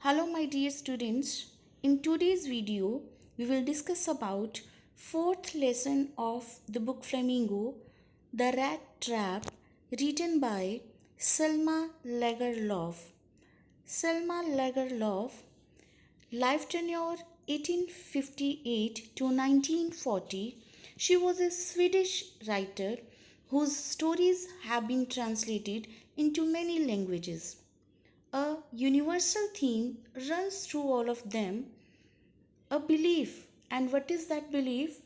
Hello my dear students. In today's video, we will discuss about fourth lesson of the book Flamingo, The Rat Trap, written by Selma Lagerlöf. Selma Lagerlöf, life tenure 1858 to 1940. She was a Swedish writer whose stories have been translated into many languages. A universal theme runs through all of them, a belief. And what is that belief?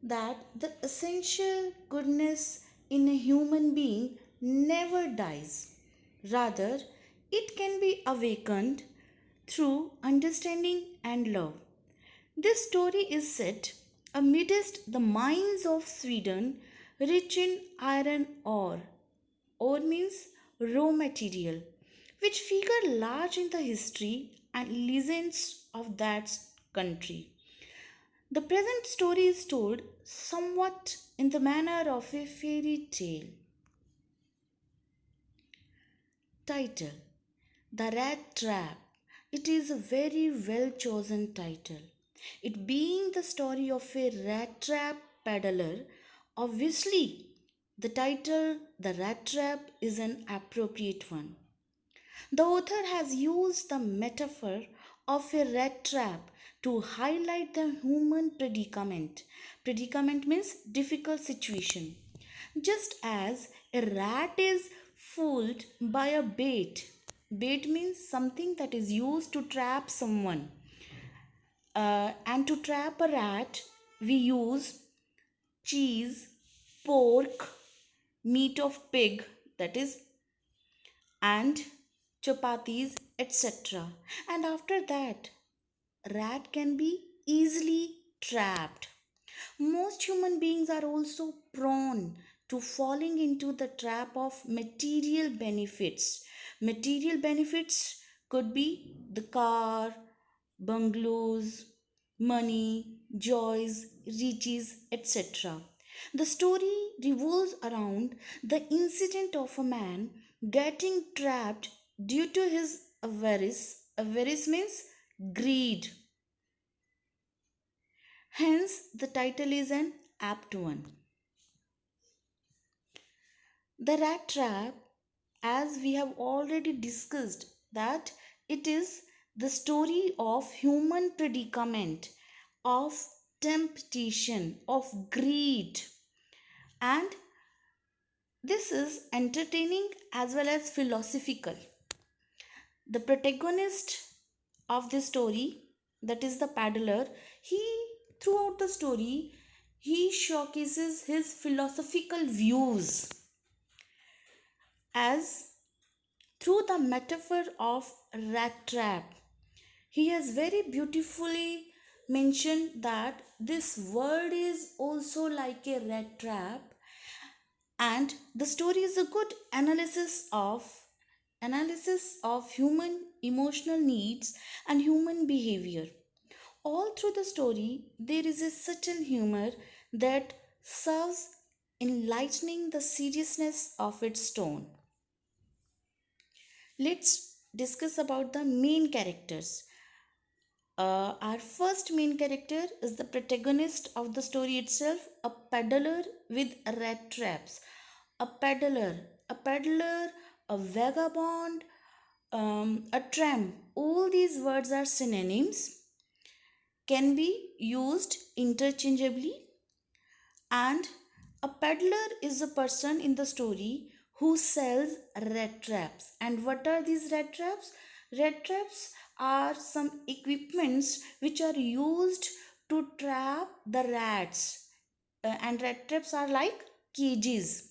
That the essential goodness in a human being never dies. Rather, it can be awakened through understanding and love. This story is set amidst the mines of Sweden, rich in iron ore. Ore means raw material, which figure large in the history and legends of that country. The present story is told somewhat in the manner of a fairy tale. Title: The Rat Trap. It is a very well chosen title. It being the story of a rat trap peddler, obviously the title The Rat Trap is an appropriate one. The author has used the metaphor of a rat trap to highlight the human predicament. Predicament means difficult situation. Just as a rat is fooled by a bait. Bait means something that is used to trap someone. And to trap a rat, we use cheese, pork, meat of pig, that is, and chapatis, etc. And after that, rat can be easily trapped. Most human beings are also prone to falling into the trap of material benefits. Material benefits could be the car, bungalows, money, joys, riches, etc. The story revolves around the incident of a man getting trapped due to his avarice. Avarice means greed. Hence, the title is an apt one. The rat trap, as we have already discussed, that it is the story of human predicament, of temptation, of greed, and this is entertaining as well as philosophical. The protagonist of this story, that is the paddler, he throughout the story he showcases his philosophical views as through the metaphor of rat trap. He has very beautifully mentioned that this world is also like a rat trap, and the story is a good analysis of human emotional needs and human behavior. All through the story, there is a subtle humor that serves in lightening the seriousness of its tone. Let's discuss about the main characters. Our first main character is the protagonist of the story itself, a peddler with rat traps. A peddler, a vagabond, a tramp. All these words are synonyms, can be used interchangeably, and a peddler is a person in the story who sells rat traps. And what are these rat traps? Rat traps are some equipments which are used to trap the rats. And rat traps are like cages.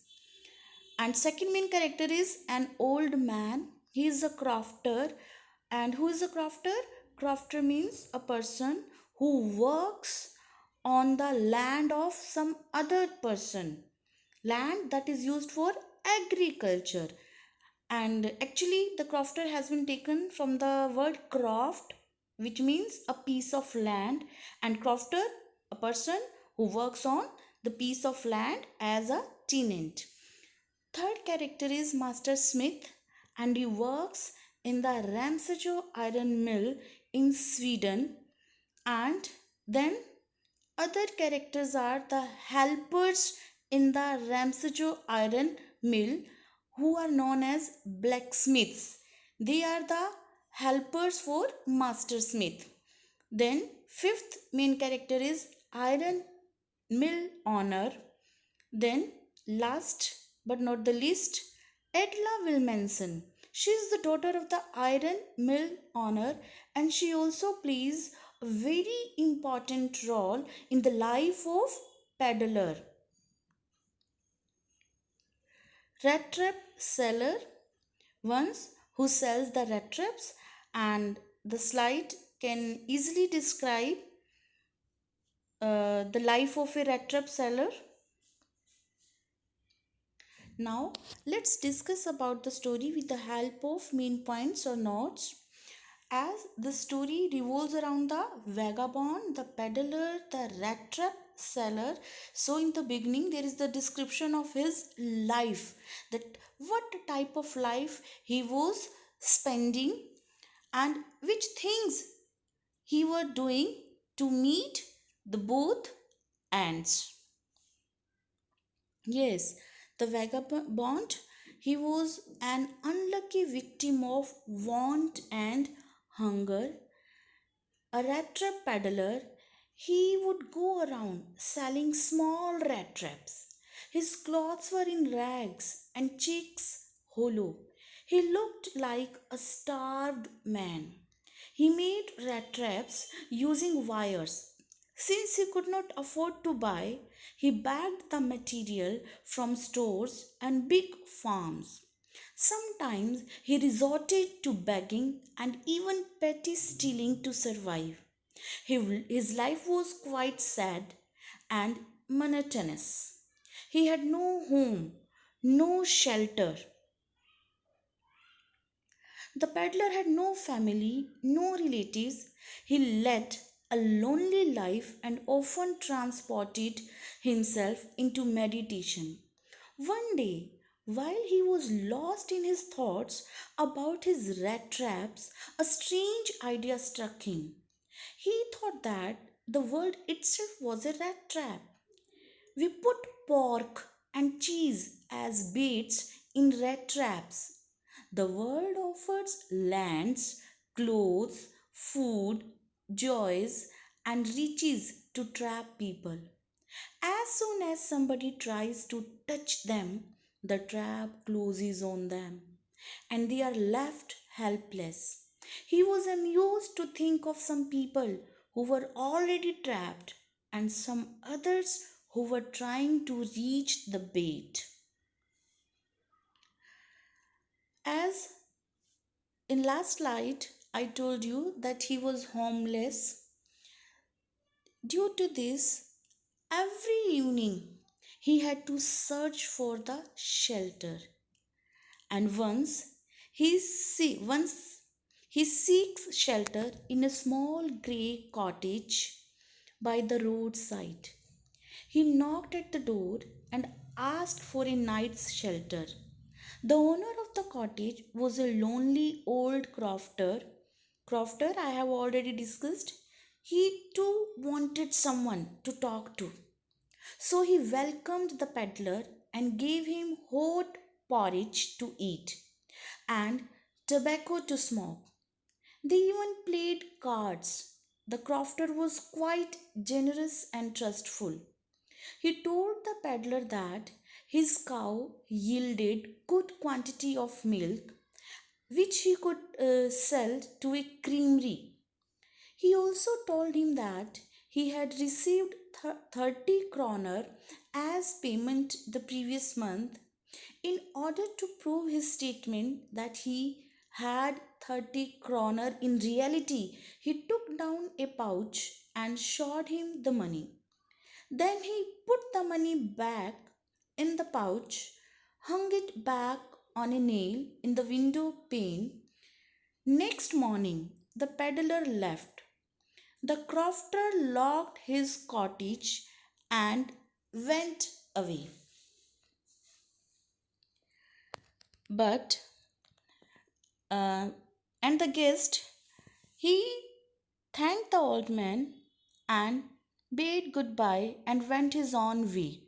And second main character is an old man. He is a crofter. And who is a crofter? Crofter means a person who works on the land of some other person, land that is used for agriculture. And actually the crofter has been taken from the word croft, which means a piece of land, and crofter, a person who works on the piece of land as a tenant. Third character is Master Smith, and he works in the Ramsöjo iron mill in Sweden, and then other characters are the helpers in the Ramsöjo iron mill who are known as blacksmiths. They are the helpers for master smith. Then fifth main character is iron mill owner. Then, last but not the least, Edla Wilmanson. She is the daughter of the iron mill owner, and she also plays a very important role in the life of peddler. Rat trap seller, ones who sells the rat traps, and the slide can easily describe the life of a rat trap seller. Now, let's discuss about the story with the help of main points or notes. As the story revolves around the vagabond, the peddler, the rat trap seller. So, in the beginning, there is the description of his life, that what type of life he was spending and which things he were doing to meet the both ends. Yes, the vagabond, he was an unlucky victim of want and hunger. A rat trap peddler, he would go around selling small rat traps. His clothes were in rags and cheeks hollow. He looked like a starved man. He made rat traps using wires. Since he could not afford to buy, he bagged the material from stores and big farms. Sometimes he resorted to begging and even petty stealing to survive. His life was quite sad and monotonous. He had no home, no shelter. The peddler had no family, no relatives. He led a lonely life and often transported himself into meditation. One day, while he was lost in his thoughts about his rat traps, a strange idea struck him. He thought that the world itself was a rat trap. We put pork and cheese as baits in rat traps. The world offers lands, clothes, food, joys, and riches to trap people. As soon as somebody tries to touch them, the trap closes on them and they are left helpless. He was amused to think of some people who were already trapped and some others who were trying to reach the bait. As in last slide, I told you that he was homeless. Due to this, every evening he had to search for the shelter. And once he seeks shelter in a small grey cottage by the roadside. He knocked at the door and asked for a night's shelter. The owner of the cottage was a lonely old crofter. Crofter, I have already discussed. He too wanted someone to talk to. So he welcomed the peddler and gave him hot porridge to eat and tobacco to smoke. They even played cards. The crofter was quite generous and trustful. He told the peddler that his cow yielded good quantity of milk which he could sell to a creamery. He also told him that he had received 30 kroner as payment the previous month. In order to prove his statement that he had 30 kroner in reality, he took down a pouch and showed him the money. Then he put the money back in the pouch, hung it back on a nail in the window pane. Next morning, the peddler left. The crofter locked his cottage and went away. But And the guest, he thanked the old man and bade goodbye and went his own way.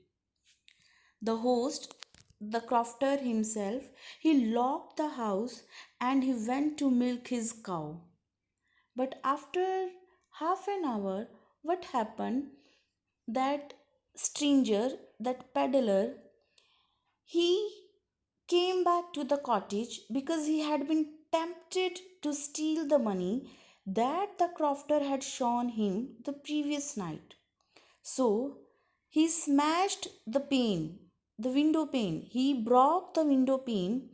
The host, the crofter himself, he locked the house and he went to milk his cow. But after half an hour, what happened? That stranger, that peddler, he came back to the cottage because he had been tempted to steal the money that the crofter had shown him the previous night. So he smashed the window pane. He broke the window pane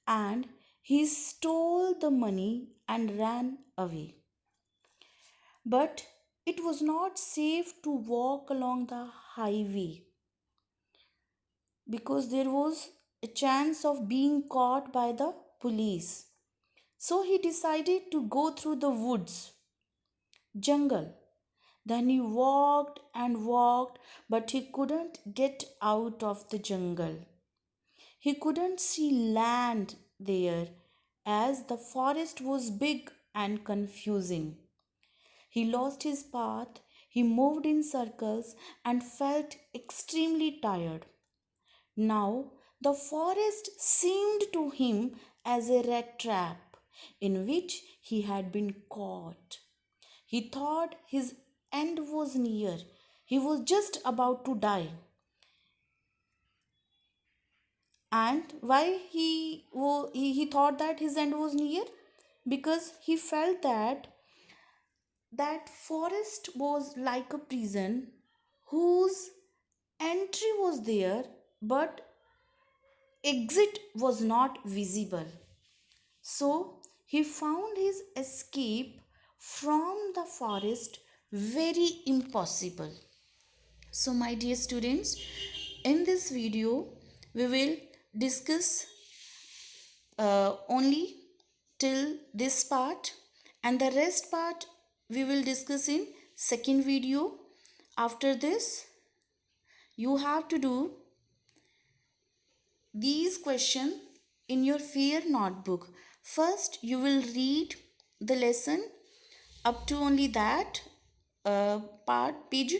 and he stole the money and ran away. But it was not safe to walk along the highway because there was a chance of being caught by the police. So he decided to go through the woods, jungle. Then he walked and walked, but he couldn't get out of the jungle. He couldn't see land there as the forest was big and confusing. He lost his path, he moved in circles and felt extremely tired. Now the forest seemed to him as a rat trap in which he had been caught. He thought his end was near. He was just about to die. And why he thought that his end was near? Because he felt that that forest was like a prison whose entry was there but exit was not visible. So he found his escape from the forest very impossible. So, my dear students, in this video, we will discuss only till this part, and the rest part we will discuss in second video. After this, you have to do these questions in your fair notebook. First, you will read the lesson up to only that part page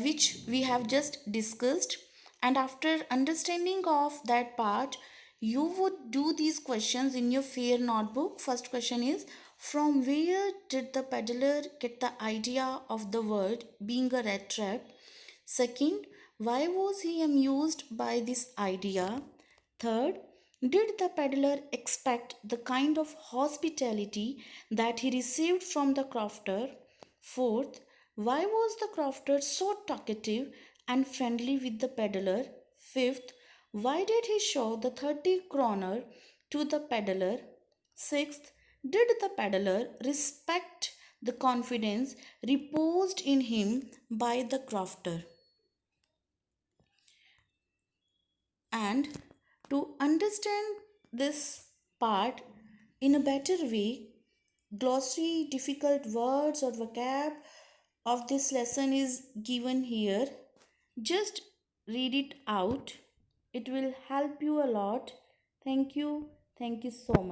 which we have just discussed, and after understanding of that part you would do these questions in your fair notebook. First question is, from where did the peddler get the idea of the word being a rat trap? Second, why was he amused by this idea? Third, did the peddler expect the kind of hospitality that he received from the crofter? Fourth, why was the crofter so talkative and friendly with the peddler? Fifth, why did he show the 30 kroner to the peddler? Sixth, did the peddler respect the confidence reposed in him by the crofter? And to understand this part in a better way, glossary, difficult words or vocab of this lesson is given here. Just read it out. It will help you a lot. Thank you. Thank you so much.